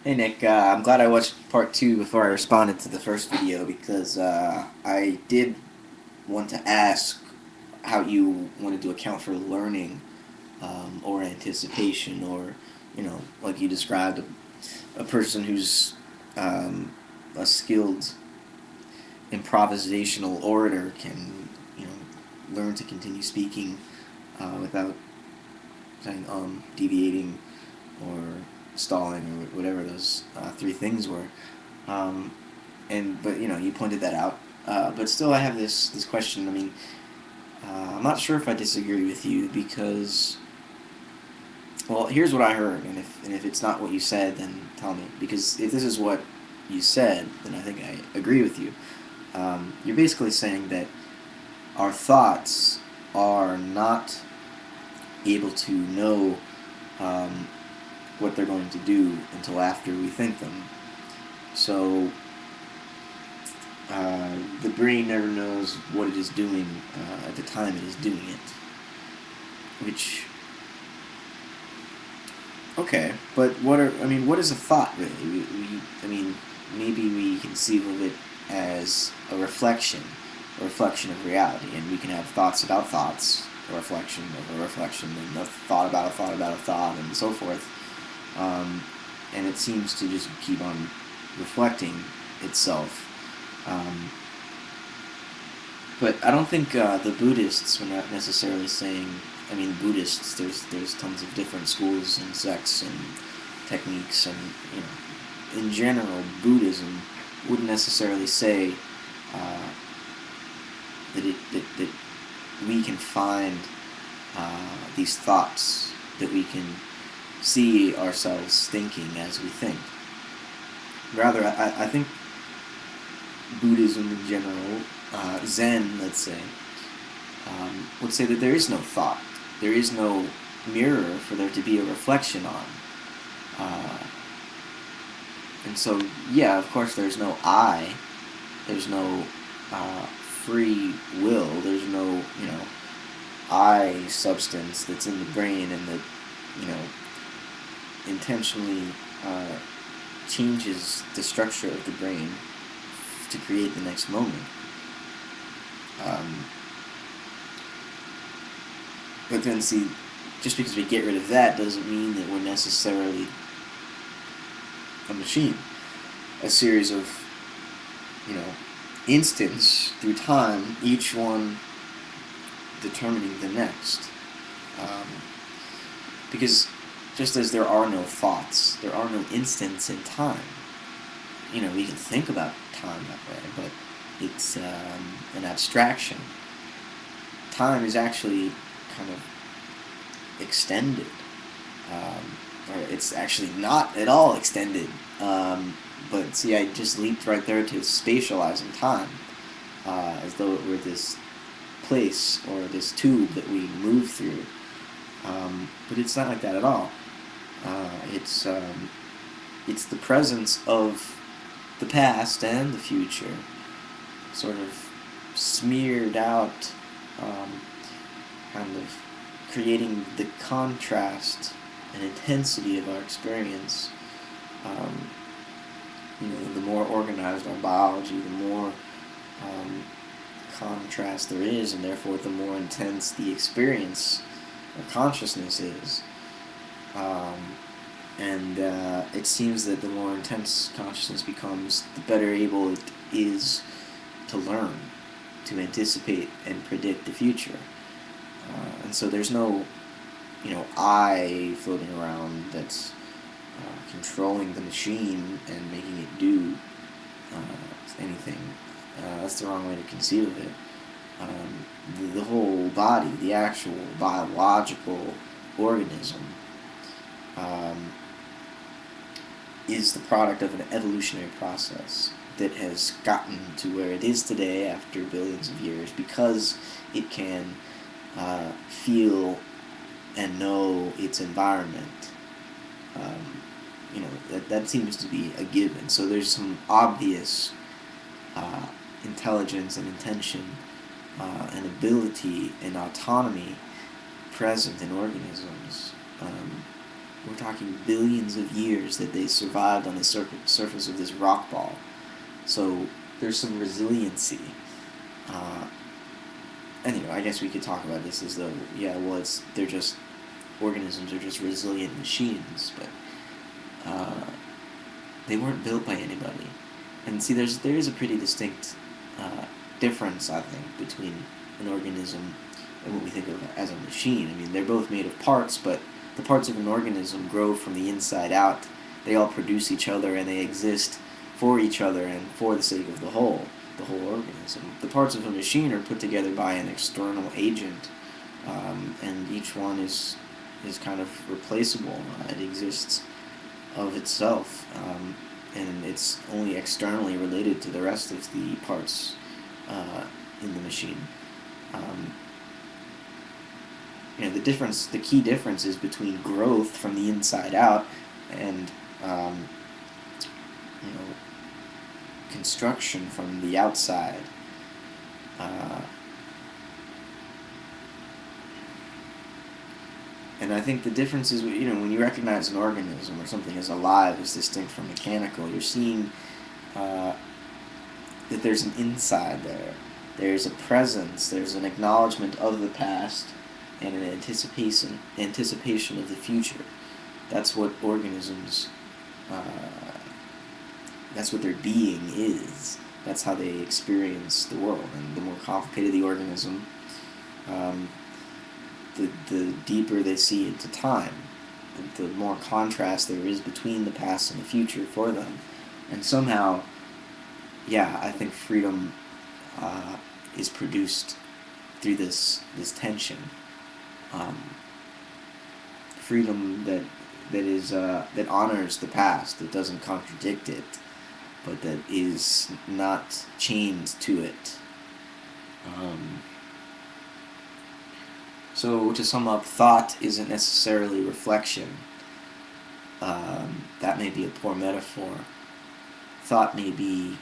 Hey Nick, I'm glad I watched part two before I responded to the first video because I did want to ask how you wanted to account for learning or anticipation, or like you described, a person who's um, a skilled improvisational orator can learn to continue speaking without saying deviating or stalling or whatever those three things were. Um, but you pointed that out. But still, I have this question. I mean, I'm not sure if I disagree with you because, well, here's what I heard, and if it's not what you said, then tell me. Because if this is what you said, then I think I agree with you. You're basically saying that our thoughts are not able to know um, what they're going to do until after we think them. So the brain never knows what it is doing at the time it is doing it. Which, okay, but what is a thought really? I mean, maybe we conceive of it as a reflection of reality, and we can have thoughts about thoughts, a reflection of a reflection, and a thought about a thought about a thought, and so forth. Um, and it seems to just keep on reflecting itself. Um, But I don't think the Buddhists were not necessarily saying. I mean, Buddhists. There's tons of different schools and sects and techniques, and in general, Buddhism wouldn't necessarily say uh, that we can find these thoughts, that we can see ourselves thinking as we think. Rather, I think Buddhism in general, Zen, let's say, would say that there is no thought. There is no mirror for there to be a reflection on. Uh, and so, yeah, of course, there's no I. There's no free will. There's no, I substance that's in the brain and that, you know, intentionally uh, changes the structure of the brain to create the next moment. Um, but then, see, just because we get rid of that doesn't mean that we're necessarily a machine. A series of, you know, instants through time, each one determining the next. Um, because just as there are no thoughts, there are no instants in time. We can think about time that way, but it's an abstraction. Time is actually kind of extended, or it's actually not at all extended. But see, I just leaped right there to spatializing time, as though it were this place or this tube that we move through. But it's not like that at all. It's the presence of the past and the future, sort of smeared out, um, kind of creating the contrast and intensity of our experience. Um, the more organized our biology, the more um, contrast there is, and therefore the more intense the experience or consciousness is. Um, and it seems that the more intense consciousness becomes, the better able it is to learn, to anticipate and predict the future. And so there's no, I floating around that's controlling the machine and making it do anything. That's the wrong way to conceive of it. The whole body, the actual biological organism, um, is the product of an evolutionary process that has gotten to where it is today after billions of years because it can feel and know its environment. Um, that seems to be a given. So there's some obvious uh, intelligence and intention and ability and autonomy present in organisms. we're talking billions of years that they survived on the surface of this rock ball. So there's some resiliency. Uh, anyway, I guess we could talk about this as though, yeah, well, organisms are just resilient machines, but they weren't built by anybody. And see, there is a pretty distinct difference, I think, between an organism and what we think of as a machine. I mean, they're both made of parts, but the parts of an organism grow from the inside out. They all produce each other, and they exist for each other and for the sake of the whole organism. The parts of a machine are put together by an external agent, and each one is kind of replaceable. It exists of itself, and it's only externally related to the rest of the parts in the machine. Um, the key difference is between growth from the inside out and you know, construction from the outside. Uh, and I think the difference is, when you recognize an organism or something as alive as distinct from mechanical, you're seeing that there's an inside there. There's a presence. There's an acknowledgement of the past and an anticipation of the future. That's what organisms. That's what their being is. That's how they experience the world. And the more complicated the organism, the deeper they see into time. The more contrast there is between the past and the future for them. And somehow, yeah, I think freedom is produced through this tension. Freedom that honors the past, that doesn't contradict it, but that is not chained to it. So to sum up, thought isn't necessarily reflection. That may be a poor metaphor. Thought may be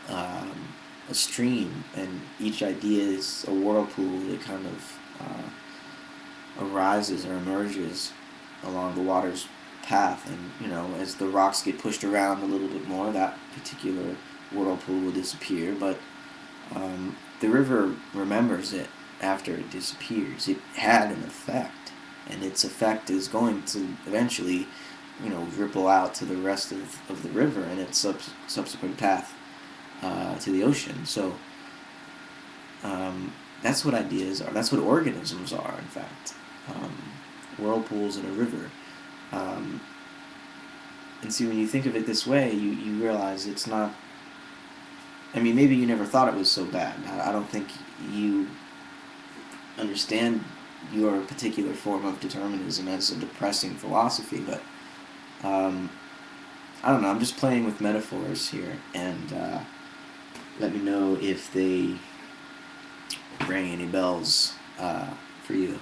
a stream, and each idea is a whirlpool that kind of arises or emerges along the water's path, and as the rocks get pushed around a little bit more, that particular whirlpool will disappear, but the river remembers it after it disappears. It had an effect, and its effect is going to eventually ripple out to the rest of the river and its subsequent path to the ocean. So that's what ideas are. That's what organisms are, in fact. Whirlpools in a river. And see, when you think of it this way, you realize it's not... I mean, maybe you never thought it was so bad. I don't think you understand your particular form of determinism as a depressing philosophy, but I don't know, I'm just playing with metaphors here, and let me know if they ring any bells for you.